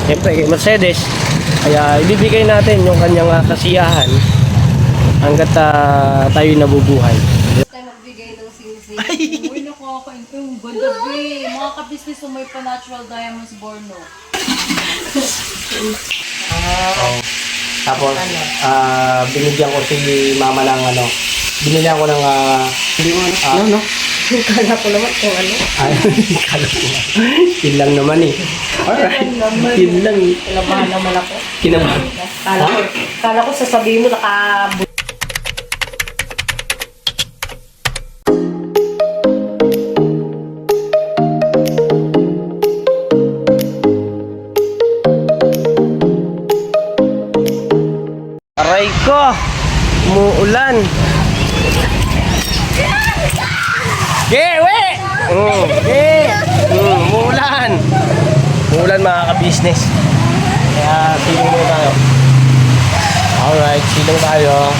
Siyempre kay Mercedes. Kaya ibibigay natin yung kanyang kasiyahan hanggat tayo nabubuhay. Tayo magbigay ng sing-sing. Uy, nakakainto yung ganda, be. Mga ka-business mo may pa-natural diamonds born, no? Tapos, binigyan ko si mama ng binigyan ko ng, hindi mo no? Kala ko naman kung ano. Ay, kala ko nga. Yun lang naman eh. Alright, yun lang eh. Kinabahan naman ako. Kinabahan. Kala ko sasabihin mo naka... Aray ko! Umuulan! Gewe! Umuulan! Umuulan mga ka-business. Kaya silong muna tayo. Alright, silong tayo.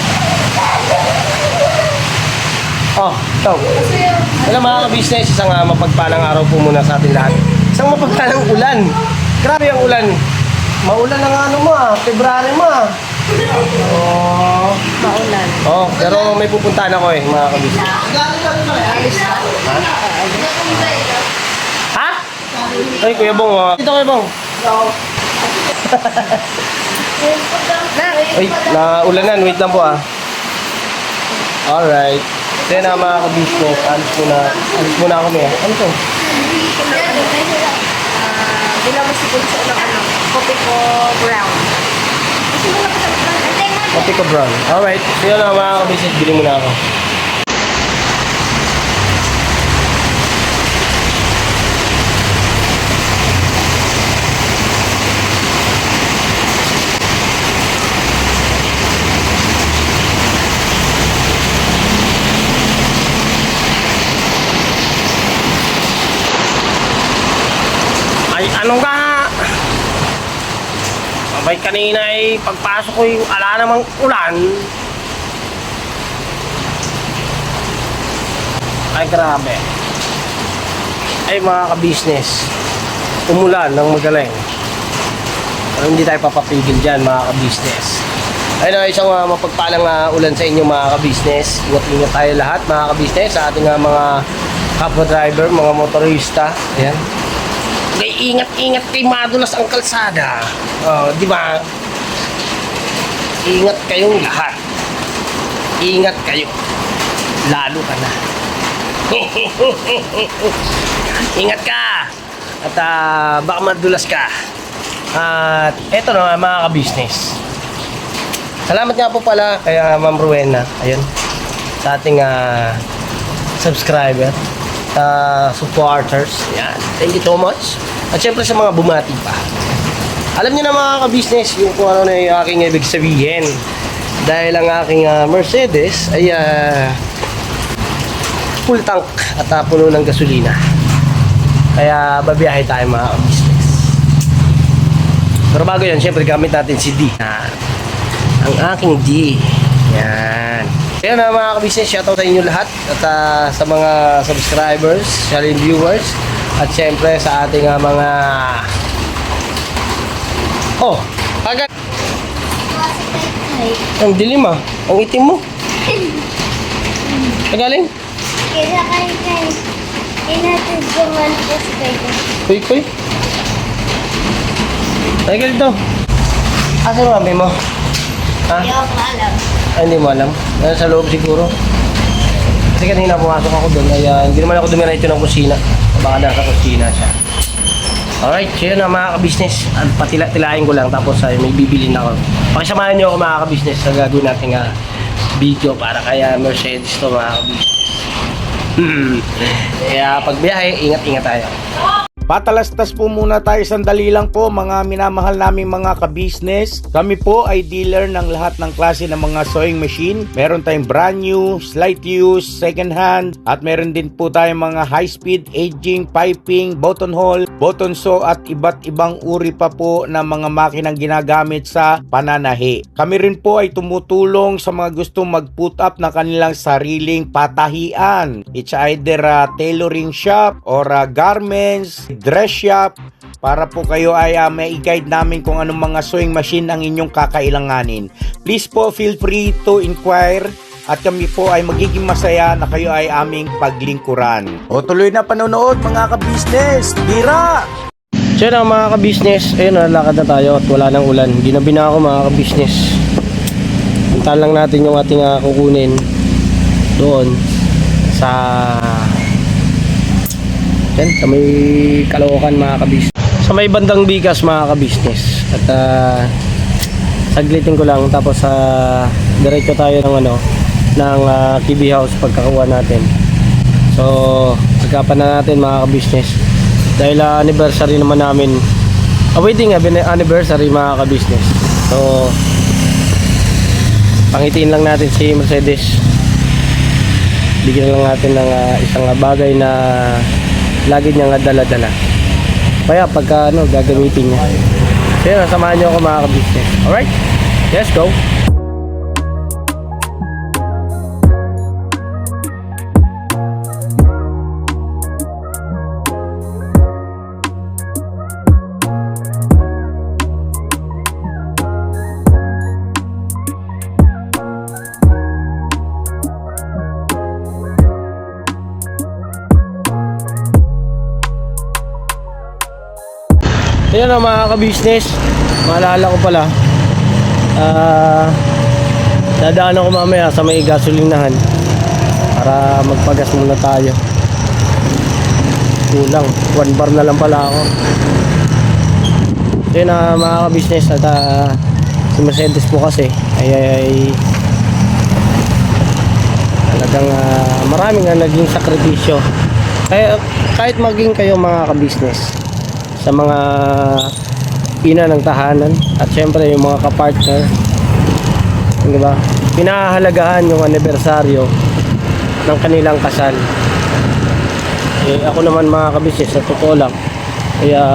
Oh, ito. Wala mga ka-business, isang mapagpalang araw po muna sa ating lahat. Isang mapagpalang ulan. Grabe ang ulan. Maulan na nga February mo Oh. Maulan. Oh, pero may pupuntahan ako mga kabisnes. Ha? Ay, Kuya Bong. Dito, Kuya Bong. Ay, naulanan. Wait lang po Alright. Then mga kabisnes, alis muna kami Ano to? Bilang mo siguro sa kopi ko brown. Kopi ko brown. Alright. So yun mga kabisnes, bili muna ako. Ay, ano ka? Abay kanina pagpasok ko ala namang ulan. Ay, grabe. Ay, mga ka-business. Umulan ng magaling. Pero hindi tayo papapigil dyan, mga ka-business. Ayun isang mapagpalang ulan sa inyo, mga ka-business. Ingat-ingat tayo lahat, mga ka-business, sa ating mga kapwa driver, mga motorista. Ayan. Okay, ingat-ingat kay madulas ang kalsada. Di ba? Ingat kayong lahat. Ingat kayo. Lalo ka na. Ingat ka. At baka madulas ka. At eto na mga ka-business. Salamat nga po pala kay Ma'am Rowena. Ayun. Sa ating subscriber. Supporters. Yan. Thank you so much. At syempre sa mga bumati pa. Alam niyo na mga ka-business yung kung ano na yung aking ibig sabihin. Dahil ang aking Mercedes ay full tank at puno ng gasolina. Kaya babiyahe tayo mga ka-business. Pero bago yan, syempre gamit natin si D. Ang aking D. Yan. Kaya na mga ka-business, shoutout sa inyo lahat at sa mga subscribers, channel viewers, at syempre sa ating mga agad ang dilim ang itim mo. Tagaling? Kaya kay inatudungan ko sa kayo. Kuy. Tagal dito. Asa yung mami mo? Ha? Hindi ako alam. Ay, hindi mo alam. Nasa loob siguro. Kasi kanina pumasok ako doon. Ay, hindi naman ako dumiretso ng kusina. Baka nasa kusina siya. Alright, so yun mga ka-business. Patila-tilahin ko lang tapos may bibilin ako. Pakisamahan nyo ako mga ka-business sa gagawin nating video para kaya Mercedes to mga ka-business. Kaya pag biyahe, ingat-ingat tayo. Patalastas po muna tayo sandali lang po mga minamahal naming mga ka-business. Kami po ay dealer ng lahat ng klase ng mga sewing machine. Meron tayong brand new, slight use, second hand, at meron din po tayong mga high speed, aging, piping, button hole, button sew at iba't ibang uri pa po ng mga makinang ginagamit sa pananahi. Kami rin po ay tumutulong sa mga gustong mag-put up na kanilang sariling patahian. It's either a tailoring shop or a garments, dress shop, para po kayo ay may i-guide namin kung anong mga sewing machine ang inyong kakailanganin. Please po feel free to inquire at kami po ay magiging masaya na kayo ay aming paglingkuran. O tuloy na panonood mga ka-business! Tira! So yun mga ka-business, ayun lakad na tayo at wala nang ulan. Ginabi na ako mga ka-business. Puntahan lang natin yung ating kukunin doon sa may Caloocan mga ka-business. Sa may bandang Bigas mga ka-business. At saglitin ko lang tapos diretso tayo ng KB House pagkakuha natin. So pagkapan na natin mga ka-business. Dahil anniversary naman namin, wedding anniversary mga ka-business. So pangitiin lang natin si Mercedes. Bigyan lang natin ng isang bagay na lagi niyang dala-dala. Kaya pagka gagamitin niya. So yun, samahan niyo ako mga ka-business. Alright, let's go. Ayan na mga ka-business, maalala ko pala, dadaan ako mamaya sa may gasolinahan para magpagas muna tayo. Kulang, 1 bar na lang pala ako. Ayan na mga ka-business, at si Mercedes po kasi ay talagang maraming naging sakripisyo. Kaya kahit maging kayo mga ka-business sa mga ina ng tahanan at syempre yung mga kapartner, di ba? Pinahahalagahan yung anibersaryo ng kanilang kasal. Ako naman mga kabisnes, sa totoo lang, kaya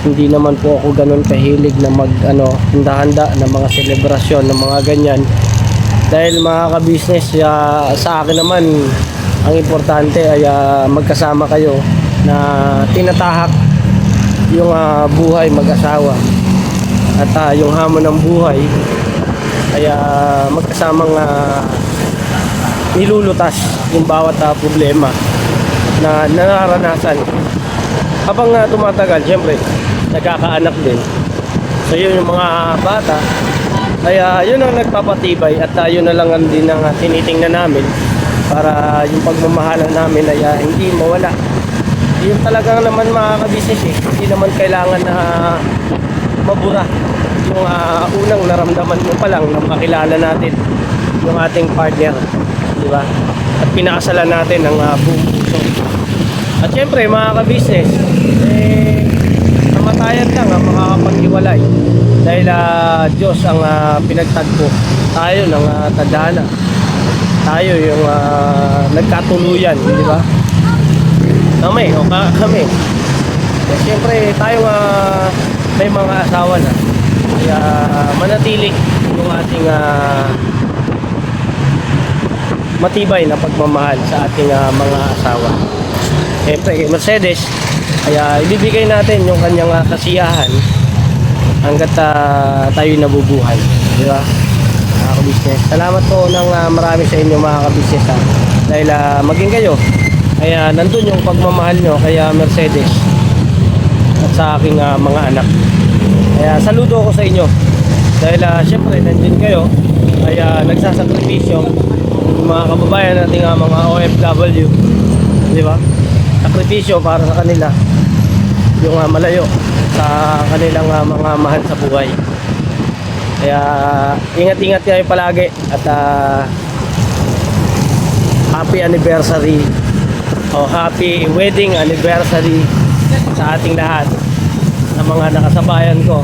hindi naman po ako ganun kahilig na handa-handa ng mga selebrasyon ng mga ganyan. Dahil mga kabisnes, sa akin naman ang importante ay magkasama kayo na tinatahak yung buhay mag-asawa at yung hamon ng buhay ay magkasamang nilulutas yung bawat problema na nararanasan habang tumatagal. Syempre nagkakaanak din, so yun yung mga bata ay yun ang nagpapatibay at yun na lang din ang tinitingnan namin para yung pagmamahalan namin ay hindi mawala. Yung talagang naman mga ka-business hindi naman kailangan na mabura yung unang naramdaman mo pa lang na makilala natin yung ating partner, di ba? At pinakasalan natin ang buong puso. At syempre mga ka-business, namatayan lang ang makakapaghiwalay dahil Diyos ang pinagtagpo tayo ng tadhana. Tayo yung nagkatuluyan, di ba? Kami. Siyempre tayo may mga asawa na, kaya manatili yung ating matibay na pagmamahal sa ating mga asawa. Siyempre kay Mercedes, kaya ibibigay natin yung kanyang kasiyahan hanggat tayo nabubuhay, di ba mga ka-business? Salamat po ng marami sa inyo mga ka-business dahil maging kayo, kaya nandun yung pagmamahal nyo kaya Mercedes at sa aking mga anak. Kaya saludo ako sa inyo dahil syempre nandun kayo, kaya nagsasakripisyo yung mga kababayan nating mga OFW, di ba? Sakripisyo para sa kanila yung malayo sa kanilang mga mahal sa buhay. Kaya ingat-ingat kayo palagi at happy anniversary o happy wedding anniversary sa ating lahat, sa mga nakasabayan ko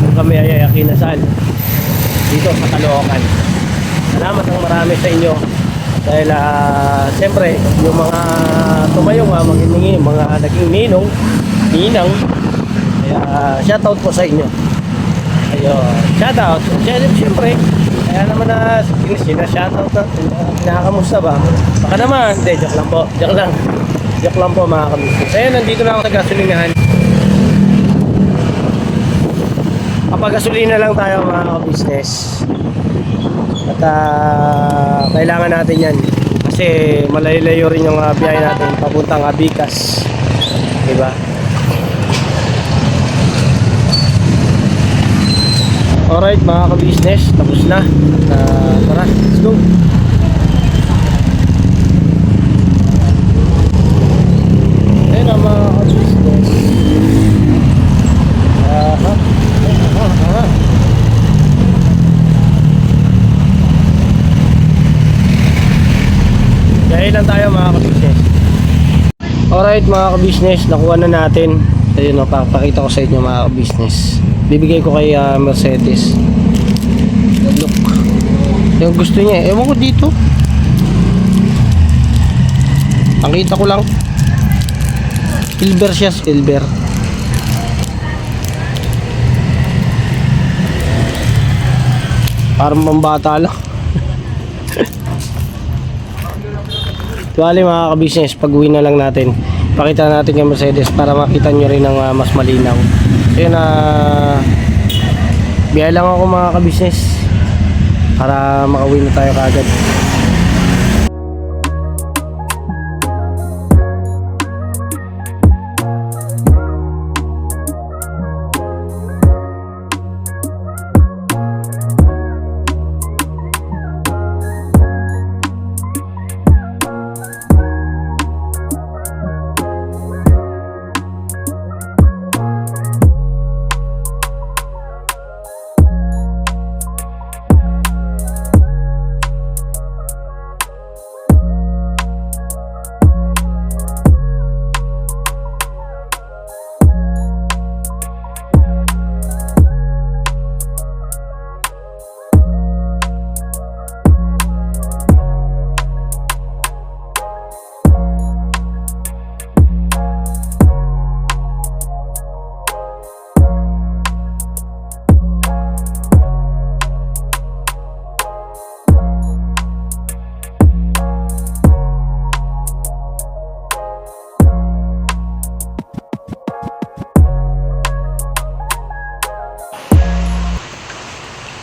kung kami ay kinasal dito sa Caloocan. Salamat ng marami sa inyo dahil siyempre yung mga tumayong mga naging ninang, kaya shoutout po sa inyo. Ayun, shoutout. Siyempre kaya naman sina-shoutout natin. Nakakamusta ba? Baka naman, joke lang po. Joke lang. Joke lang po mga ka-business. Ayun, nandito na ako sa gasolinahan. Kapag-gasolina lang tayo mga ka-business. At kailangan natin yan. Kasi malayo-layo rin yung biyahe natin papuntang Abicas. Diba? Alright mga ka-business, tapos na. At tara, let's go. Ayun na mga ka-business. Gaya lang tayo mga ka-business. Alright mga ka-business, nakuha na natin. Ayun o, pakita ko sa inyo mga ka-business. Bibigay ko kay Mercedes. Look. Yung gusto niya, ewan ko dito. Pakita ko lang. Silver siya, silver. Parang pambata lang. Tuwali mga ka-business, pag-uwi na lang natin. Pakita natin yung Mercedes para makita nyo rin ng mas malinaw. So yun, biyahe lang ako mga ka-business para makauwi na tayo kaagad.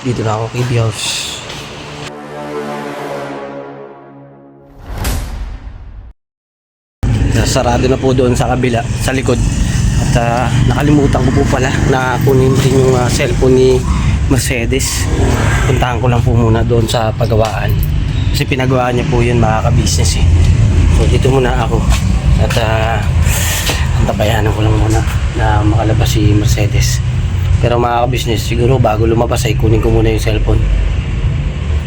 Dito na ako kay Bios. Sarado na po doon sa kabila, sa likod. At nakalimutan ko po pala na kunin din yung cellphone ni Mercedes. Puntahan ko lang po muna doon sa pagawaan. Kasi pinagawaan niya po yun mga ka-business eh. So dito muna ako. At antabayanan ko lang muna na makalabas si Mercedes. Pero mga ka-business, siguro bago lumabas ay kunin ko muna yung cellphone.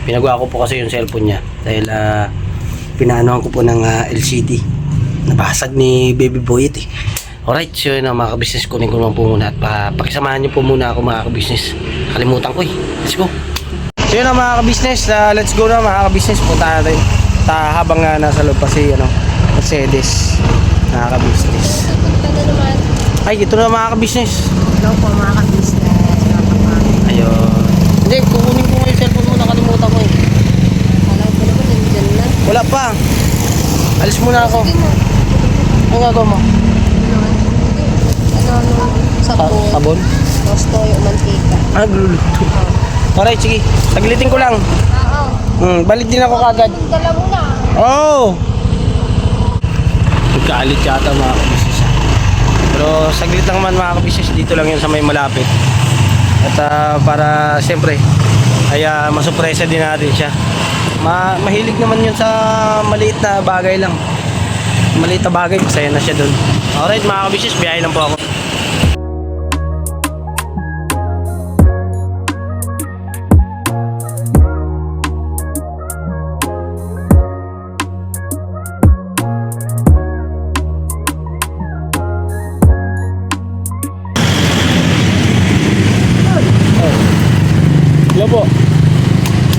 Pinagawa ko po kasi yung cellphone niya dahil pinaanohan ko po ng LCD. Nabasag ni Baby Boy eh. Alright, so yun mga ka-business, kunin ko naman po muna at pakisamahan niyo po muna ako mga ka-business. Kalimutan ko eh. Let's go. So yun mga ka-business, let's go na mga ka-business. Punta natin habang nasa loob pa si Mercedes. Mga ka-business. Ay, ito na mga ka-business. Hello po mga ka-business. Ayun. Hindi, kukunin ko yung cellphone mo. Nakalimutan ko eh. Alam ko naman, nandiyan na. Wala pa. Alis muna ako. Ano gagawin mo? Sabon. Sabon? Tostoy o mantika. Gluluto. Alright, sige. Saglitin ko lang. Oo. Balik din ako kagad. Dala mo na. Oh! Nagkaalit yata mga kabisnes. Pero saglit lang man mga kabisnes. Dito lang yun sa may malapit. At para siyempre ay masupresa din natin siya. Mahilig naman yun sa maliit na bagay lang. Maliit na bagay, masaya na siya dun. Alright mga kabisnes, biyahe lang po ako. Hello po.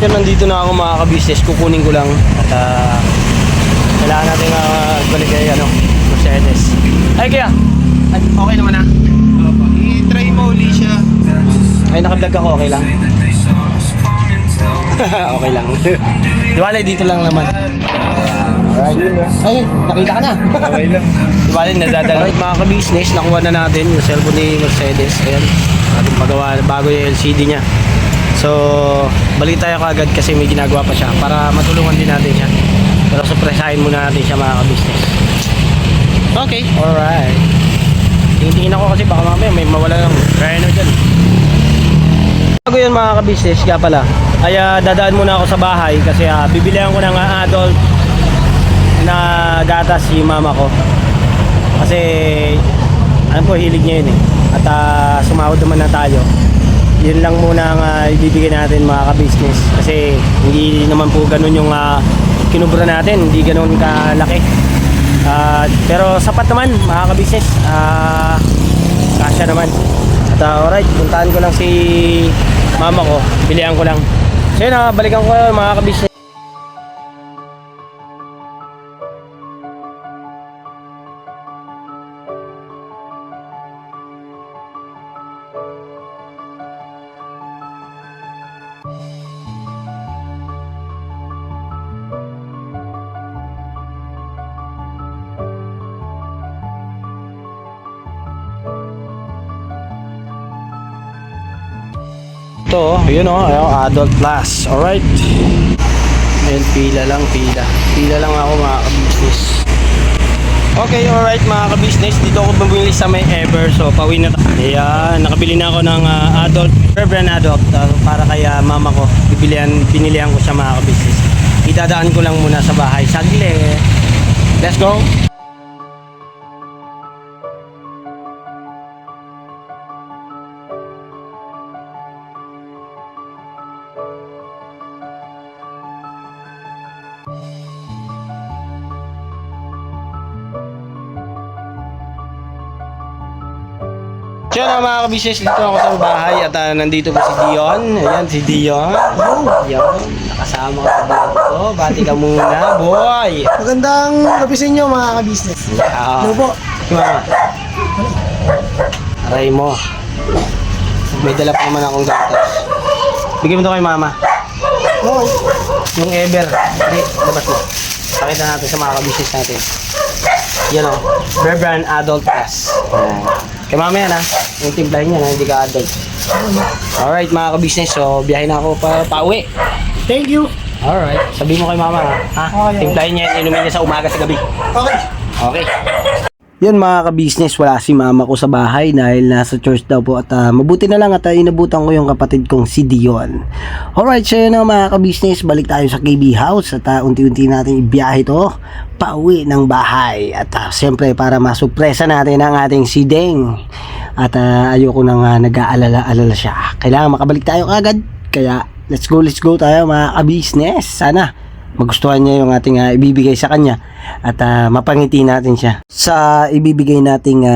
Yan, nandito na ako mga ka-business. Kukunin ko lang. At kailangan natin balik kay Mercedes. Ay kaya, okay naman na? I-try mo uli siya. Ay, naka-vlog ako, okay lang? Okay lang. Diwalay, dito lang naman. Alright. Ay, nakita ka na. Okay lang. Diba rin, nadadala. Alright, mga ka-business, nakuha na natin yung cellphone ni Mercedes. Ayan, ating magawa bago yung LCD niya. So, balik tayo kaagad kasi may ginagawa pa siya para matulungan din natin siya. Pero surpresahin muna natin siya, mga ka-business. Okay, alright. Tingin ako kasi baka mamaya may mawala ng rhino dyan. Bago yun, mga ka-business, kaya pala, ay dadaan muna ako sa bahay kasi bibilihan ko ng adult na gatas si mama ko. Kasi alam ko hilig niya yun eh. At sumahod naman na tayo. Yun lang muna ang ibibigay natin, mga ka-business. Kasi hindi naman po ganun yung kinubra natin. Hindi ganun kalaki. Pero sapat naman, mga ka-business. Kasya naman. At alright, puntahan ko lang si mama ko. Bilihan ko lang. So yun, balikan ko mga ka-business. Ito, yun o, adult plus. Alright. Ayun, pila lang, pila. Pila lang ako, mga ka-business. Okay, alright, mga ka-business. Dito ako bumili sa may Ever. So, pauwi na tayo. Ayan, nakabili na ako ng adult, brand adult, para kay mama ko. Binilihan ko siya, mga ka-business. Itadaan ko lang muna sa bahay. Saglit. Let's go. So yun, mga ka-business, dito ako sa bahay at nandito po si Dion. Ayan, si Dion. Ayan, nakasama ko sa vlog ko. Bati ka muna, boy. Magandang gabi sa inyo, mga ka-business. Ano po? Mama. Aray mo. May dala pa naman akong gatas. Bigyan mo ito kay mama. Okay. Yung Ever. Hindi, labas mo. Pakita natin sa mga ka-business natin. Yan o. Brand Adult Plus. Kay mama yan ha. Yung timplahin niya na hindi ka adult. Alright, mga ka-business. So, biyahe na ako pauwi. Thank you. Alright. Sabihin mo kay mama ha. Okay. Timplahin niya yan. Inumin niya sa umaga sa gabi. Okay. Okay. Yun, mga ka-business, wala si mama ko sa bahay dahil nasa church daw po at mabuti na lang at inabutan ko yung kapatid kong si Dion. Alright, so yun na mga ka-business, balik tayo sa KB House at unti-unti natin ibiyahe to pauwi ng bahay at siyempre para masupresa natin ang ating si Deng at ayoko nang nag-aalala-alala siya. Kailangan makabalik tayo agad kaya let's go tayo, mga ka-business. Sana magustuhan niya yung ating ibibigay sa kanya at mapangiti natin siya sa ibibigay nating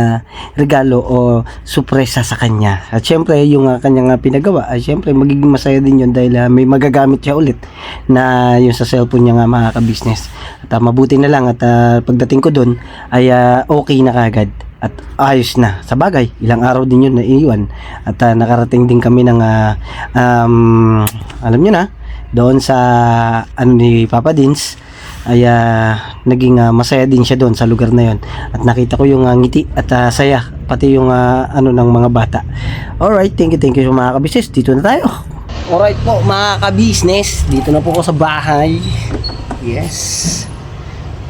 regalo o sorpresa sa kanya. At syempre yung kanyang pinagawa ay syempre magiging masaya din yun dahil may magagamit siya ulit na yung sa cellphone niya, mga ka-business. At mabuti na lang at pagdating ko doon ay okay na kagad at ayos na. Sa bagay, ilang araw din yun na iiwan at nakarating din kami ng alam nyo na, doon sa ni Papa Dins ay naging masaya din siya doon sa lugar na yon at nakita ko yung ngiti at saya pati yung ng mga bata. Alright, thank you mga ka-business. Dito na tayo. Alright po, mga ka-business, dito na po ako sa bahay. Yes,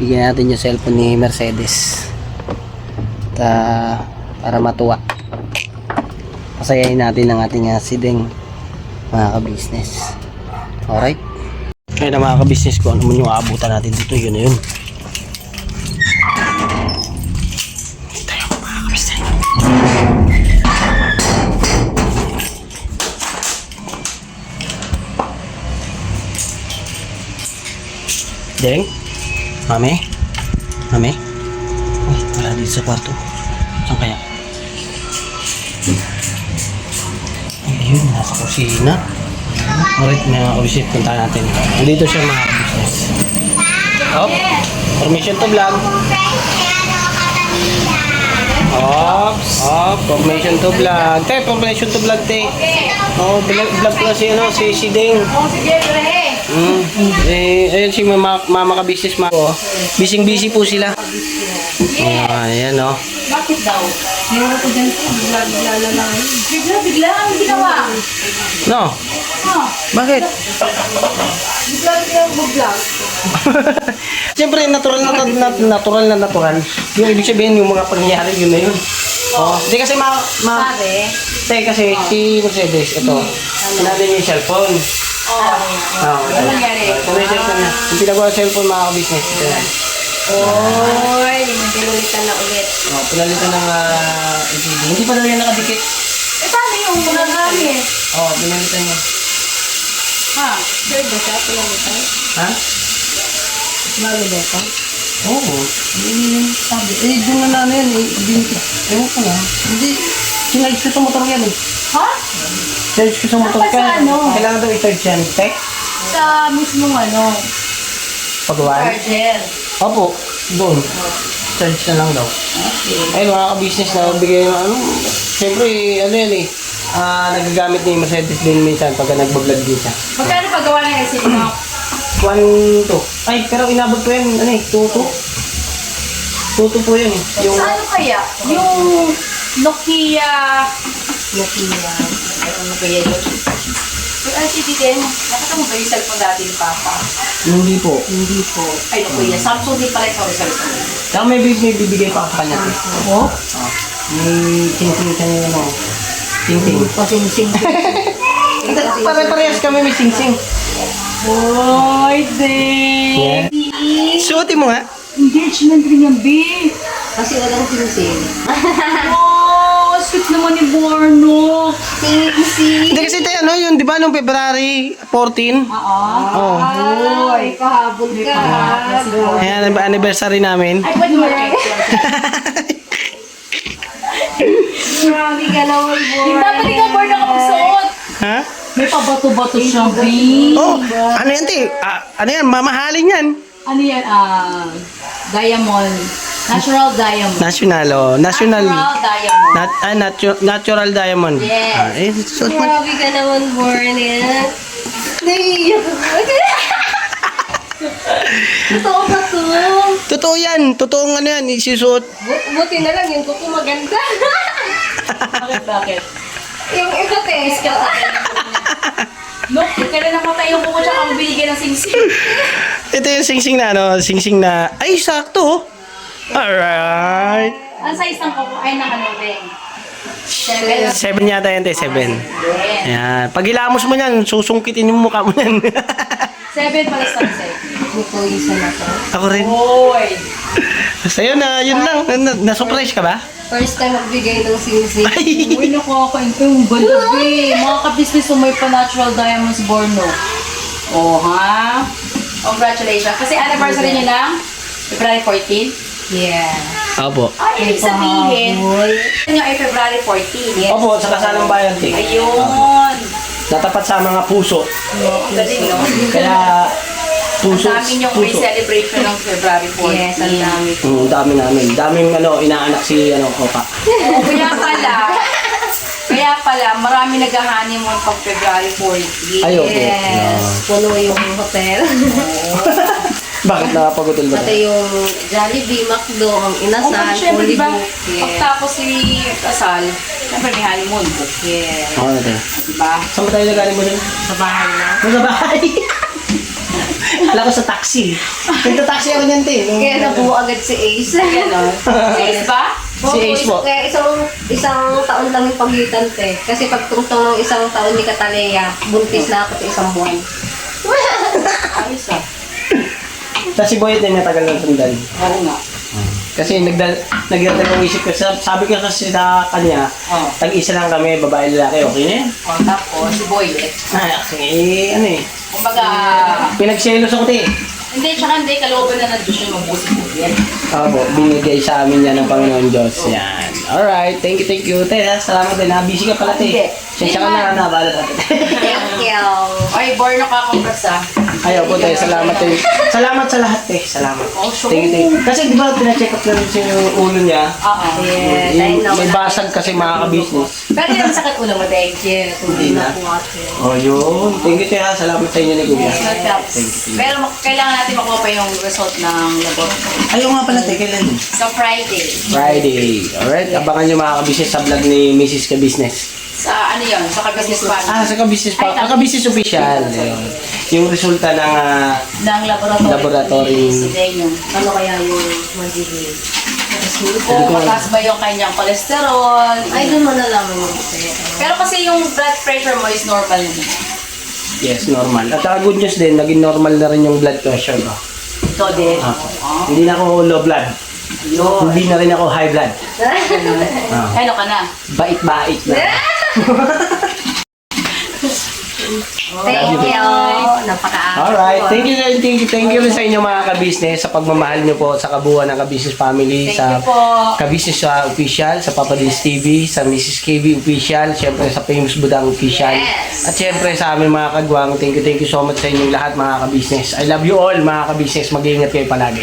bigyan natin yung cellphone ni Mercedes at para matuwa, pasayahin natin ang ating sideng, mga ka-business. Alright. Kaya na, mga ka-business ko, ano man yung aabutan natin dito, yun na yun. Tayo, mga ka-business. Deng? Mami? Mami? Uy, wala dito sa kwarto. Saan kaya? Ayun, nasa kusina. Alright, mga ka-business, punta natin. Nandito siya, mga ka-business. Op, permission to vlog. Permission to vlog. Te, permission to vlog, te. Oh, vlog ko na si Deng. Oh, sige, Rehe. Ayun si mama ka-business ma. Busy po sila. Ayan o. Bakit daw? Meron ko dyan po, bigla lang. Bigla, ang ginawa. No? Ha? Bakit? Bigla mag-vlog. Siyempre, natural. Yung ibig sabihin, yung mga pangyayari, yun na yun. Oh, hindi kasi Sabi? kasi si Mercedes, ito. Sinali niya yung cellphone. Ano nangyari? Ito na yung cellphone niya. Yung pinagawa ng cellphone, mga ka-business. Ito yan. Oy, pinalitan na ulit. Pinalitan ng LCD. Hindi pa daw yan nakadikit. Paano yung mga gamit? Pinalitan niya. Ha? Sir, ba siya pinalitan? Ha? Bago ba ito? Oo. Sabi. Doon na yan. Ewan ko na. Hindi. Sinarge ko sa motor yan eh. Ha? Charge ko sa motor Dapat sa ano? Kailangan daw i-charge yan. Tech? Sa mismong Pagawa? charger. Opo. Doon. Charge na lang daw. Ayun, mga ka-business na bigay ng siyempre, ano yan eh. Nagagamit ni Mercedes din minsan pagka nagbablog din siya. Magkano paggawa ng LCD mo? 1, 2. Ay, pero inabot ko yan, 2, 2. 2, 2 po yan eh. Yung, Sa ano kaya? Yung Nokia. Ano kaya yun? Yung LCD din. Nakita mo ba yung cellphone dati ni Papa? hindi po. Ay, Nokia. Samsung din pala. Sorry. Saka may bibigay pa ako sa kanya. Oh? May ting-ting siya niya ano. Ting-ting. Pasing-sing. Pare-parehas kami may sing-sing. Boy, baby. Suotin mo nga. Engagement ring yan, B. Kasi walang sing-sing. Oh, sweet naman ni Borno. Sing-sing. Hindi kasi tayo, yun, di ba, nung February 14? Oo. Ay, pahabol ka. Ayan, anniversary namin. Ay, pwede mo rin. Grabe ka naman, boy. Hindi dapat ikaw, Borno, kapagsuot. Ha? May pabato-bato siya, B. Oh, ano yan, te? Ano yan, mamahalin yan. Ano yan? Diamond. Natural diamond. National. Natural diamond. Natural diamond. Yes. Suot mo. Grabe ka naman, born yan. Naiiyak ako. Totoo ba to? Totoo yan. Totoong ano yan, isusuot. Buti na lang yung kuko maganda. Bakit? Yung iba, te. Look, kailan namatay yung kuko siya kang binigyan ng sing-sing. Ito yung sing-sing na, sing-sing na, ay, sakto. Alright. Ang size ng kuko ay nakanubing. 7 yata yan, te. 7. Ayan. Pag ilamos mo yan, susungkitin yung mukha mo yan. 7 pala sa size. Ito isa na to. Ako rin. Oy! Basta yun lang. Na-surprise ka ba? First time magbigay ng sing-sing. Uy, nakakain ko yung ganda, B. Mga ka-business mo may pa-natural diamonds Borno. Oh, ha? Congratulations. Kasi anniversary niyo lang, February 14. Yeah. Opo. Ibig sabihin, niyo ay February 14. Yes. Opo, sa kasalang bayan, te. Ayun. Natapat sa mga puso. Ang galing, no? Kaya, puso. Ang dami niyong may celebration ng February 14. Yes, ang dami. Dami namin. Daming inaanak si Opa. Oh, kaya pala, marami nag-honeymoon pag February 14. Ay, opo. Yes. Puno yung hotel. Bakit nakapaghotel ba? Pati yung Jollibee, McDo, ang inasal, Oh, syempre, fully diba? booked. Yes. Pagtapos si kasal, syempre may honeymoon book. Yes. Oo, natin. Diba? Saan ba tayo nagaling mo dun? Sa bahay na. Sa bahay. Alam ko sa taxi. Nagta-taxi ako niyan, te. Kaya nabuo agad si Ace. Ganon. Sis ba? Si Ace po. Kaya isang taon lang yung pagitan, te. Kasi pag tungtong ng isang taon ni Catalea, buntis na ako sa isang buwan. Ayos ah. Tapos si Boyet na natagal ng sundan. Oo nga. Kasi nagdadalawang isip ko. Sabi ko kasi sa kanya, Oh. tag-isa lang kami, babae lalaki, okay na yan. O, tapos si Boyet. Ano eh. Kumbaga, Pinagselos ako, te. hindi, tsaka hindi, kalooban na ng Diyos yung mabuti po yan. Opo, binigay sa amin yan ng Panginoon Diyos. Yan. Alright, thank you. Te, salamat din. Busy ka pala, te. Hindi. Siya ka na, nabala natin. Thank you. Ay, born na ka, congrats ah. Ayaw po tayo, salamat tayo. Salamat sa lahat eh, salamat. Oh, sure. Thank you. Kasi di ba, pina-check up na rin siya yung ulo niya. Oo. Yeah, dahil Yung, may basag kasi mga kabisnes. Pero yung sakit ulo mo, thank you. Hindi na. Oh, yun. Thank you tayo, salamat sa inyo ni Kuya. Pero kailangan natin makuha pa yung result ng laboratory. Ayaw nga pala, te, kailan yun? Sa Friday. Friday. Alright, abangan nyo mga kabisnes sa vlog ni Mrs. Kabisnes. Sa ano yun? Sa Kabusiness Pan. Sa Kabisnes pa. Kabisnes official. Ayun. Yung resulta ng ng laboratory. Laboratory. Si Daniel. Ano kaya yung magiging? Kung mataas ba yung kanyang cholesterol. Ay, doon mo nalaman yung Pero kasi yung blood pressure mo is normal naman. yes, normal. At good news din, naging normal na rin yung blood pressure ko. Ito din. Hindi na ako low blood. Hindi na rin ako high blood. Ano ka na? Bait-bait na. Thank you. Napaka-awa. Alright, thank you rin sa inyo mga kabisnes sa pagmamahal nyo po sa kabuuan ng Kabisnes Family, Thank sa you po. Kabisnes Official, sa Papa Dins TV, sa Mrs. KB Official, syempre sa Famous Budang Official, Yes. at syempre sa aming mga kagwang. Thank you so much sa inyong lahat mga kabisnes. I love you all mga kabisnes, mag-iingat kayo palagi.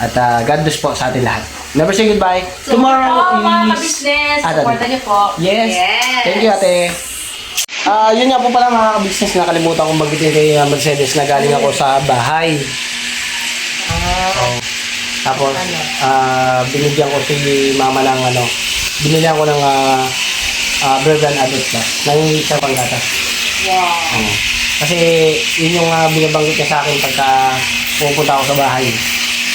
At God bless po sa atin lahat. Never say goodbye. Tomorrow mga is... ka-business, Ah, supportan niyo po. Yes. Yes. Thank you, ate. Yun nga po pala mga ka-business, nakalimutan kong bagitin kay Mercedes na galing ako sa bahay. Tapos, binigyan ko si mama ng binigyan ko ng Brevan Adult Plus, nangingi sa panggatas. Wow. Kasi yun yung binabanggit niya sa akin pagka pupunta ako sa bahay.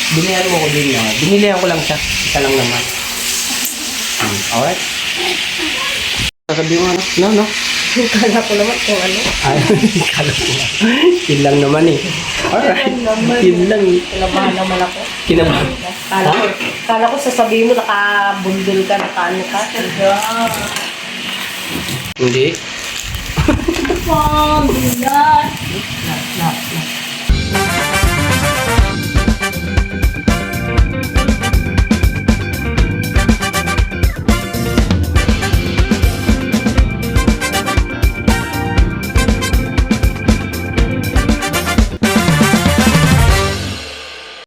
Binilihan mo ko din naman. Binilihan ko lang siya. Isa lang naman. Alright? Sasabihin mo No. Kala ko naman kung ano. Ay, kala ko nga. Yun lang naman eh. Alright. Yun lang eh. Kinabahan naman ako. Kinabahan. Kala ko sasabihin mo nakabundol ka, nakaano ka. Hindi. Pambilat.